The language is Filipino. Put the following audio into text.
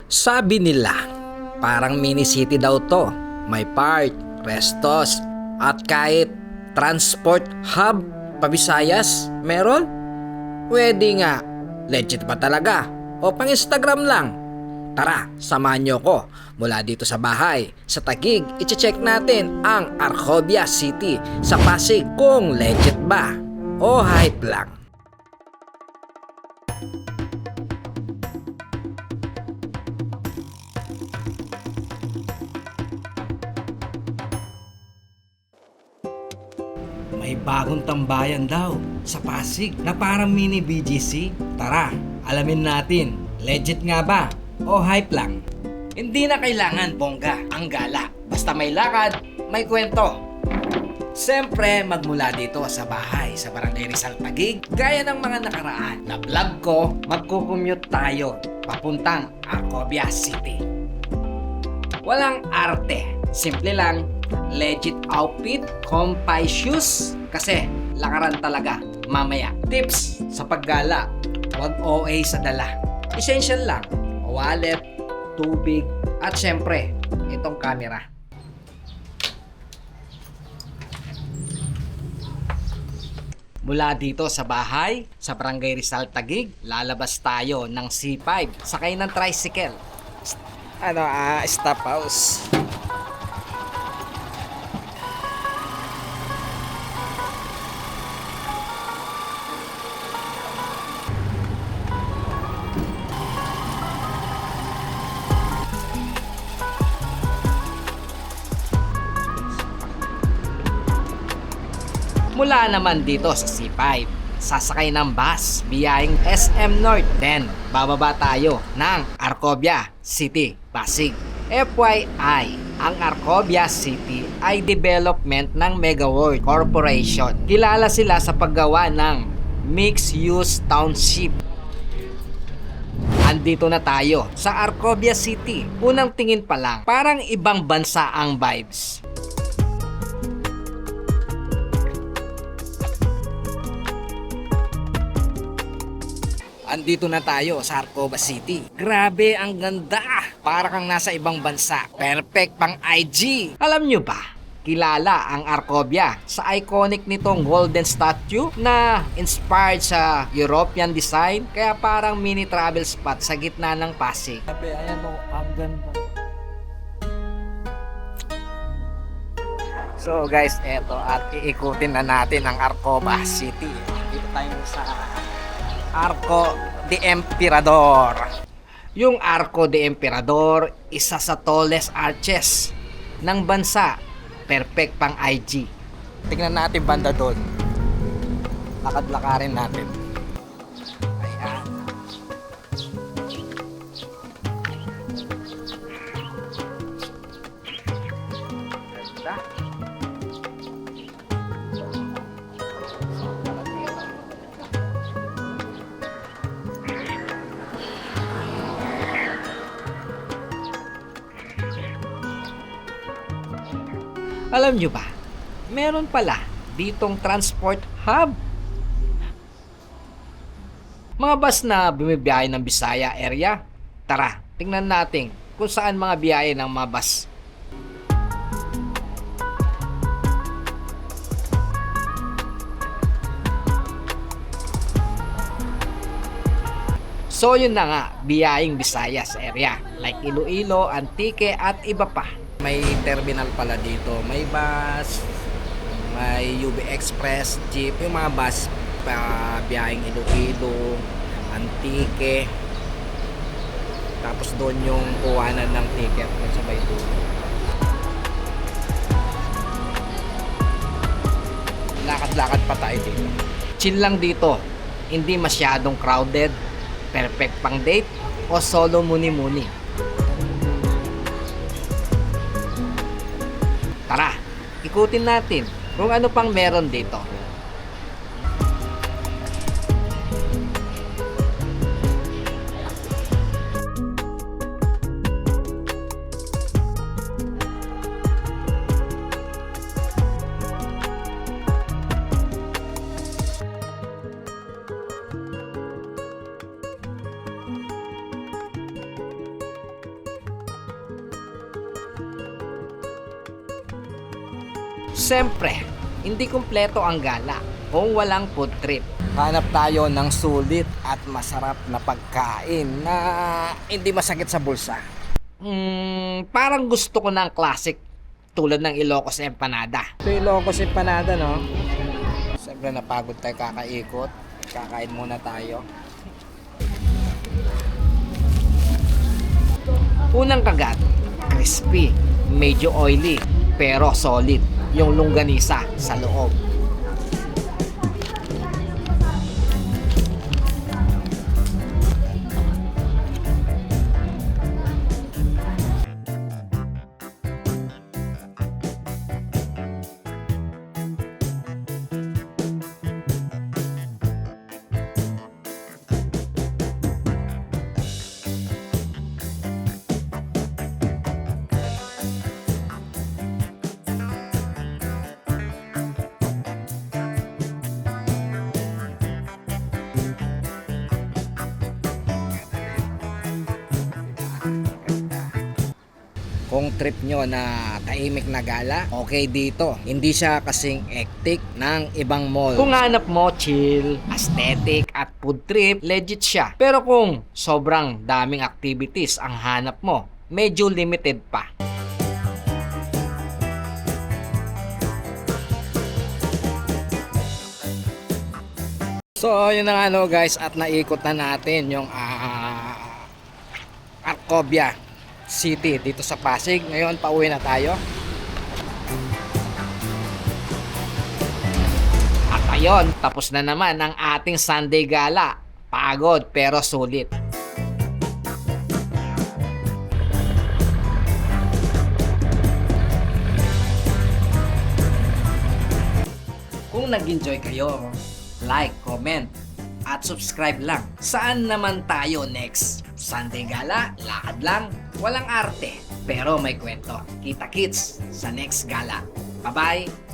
Sabi nila, parang mini city daw to. May park, restos, at kahit transport hub pa Visayas, meron? Pwede nga. Legit ba talaga? O pang Instagram lang? Tara, samahan niyo ko. Mula dito sa bahay, sa Taguig, i-check natin ang Arcobia City sa Pasig kung legit ba o hype lang. May bagong tambayan daw sa Pasig na parang mini BGC. Tara, alamin natin, legit nga ba o hype lang? Hindi na kailangan bongga ang gala. Basta may lakad, may kwento. Siyempre, magmula dito sa bahay sa Barangay Rizal Taguig, gaya ng mga nakaraan na vlog ko, magkukommute tayo papuntang Arcobia City. Walang arte, simple lang, legit outfit, compay shoes, kasi lakaran talaga mamaya. Tips sa paggala, wag OA sa dala. Essential lang, wallet, tubig, at syempre, itong camera. Mula dito sa bahay, sa Barangay Rizal Taguig, lalabas tayo ng C5, sakay ng tricycle. Stop house. Mula naman dito sa C5, sasakay ng bus biyaheng SM North. Then, bababa tayo ng Arcobia City, Pasig. FYI, ang Arcobia City ay development ng Mega World Corporation. Kilala sila sa paggawa ng mixed-use township. Andito na tayo sa Arcobia City. Unang tingin pa lang, parang ibang bansa ang vibes. Andito na tayo sa Arcobia City. Grabe, ang ganda! Para kang nasa ibang bansa. Perfect pang IG. Alam nyo ba, kilala ang Arcobia sa iconic nitong golden statue na inspired sa European design. Kaya parang mini travel spot sa gitna ng Pasig. Grabe, ayan o, ang ganda. So guys, eto at iikutin na natin ang Arcobia City. Dito tayo sa Arco de Emperador. Yung Arco de Emperador, isa sa tallest arches ng bansa. Perfect pang IG. Tingnan natin banda doon. Lakad-lakarin natin. Ayan. Ganda. Alam nyo ba, meron pala ditong transport hub. Mga bus na bumibiyahe ng Bisaya area. Tara, tingnan natin kung saan mga biyahe ng mga bus. So yun na nga, biyaheng Visayas area like Iloilo, Antique at iba pa. May terminal pala dito, may bus, may UB Express, jeep, yung mga bus pa biyaheng Iloilo, Antique. Tapos doon yung kuhanan ng ticket sa may dulo. Lakad-lakad pa tayo dito. Chill lang dito, hindi masyadong crowded, perfect pang date o solo muni-muni. Tara, ikutin natin kung ano pang meron dito. Siyempre, hindi kumpleto ang gala kung walang food trip. Hanap tayo ng sulit at masarap na pagkain na hindi masakit sa bulsa. Parang gusto ko ng classic tulad ng Ilocos Empanada. Ito yung Ilocos Empanada, no? Siyempre napagod tayo kakaikot. Kakain muna tayo. Unang kagat, crispy, medyo oily, pero solid yung longganisa sa loob. Kung trip nyo na tahimik na gala, okay dito. Hindi siya kasing hectic ng ibang mall. Kung hanap mo chill, aesthetic at food trip, legit siya. Pero kung sobrang daming activities ang hanap mo, medyo limited pa. So, yun na nga no guys, at naikot na natin yung Arcovia City dito sa Pasig. Ngayon, pauwi na tayo. At ayun, tapos na naman ang ating Sunday Gala. Pagod pero sulit. Kung nag-enjoy kayo, like, comment, at subscribe lang. Saan naman tayo next? Sunday Gala, lakad lang, walang arte, pero may kwento. Kita-kits sa next gala. Bye-bye!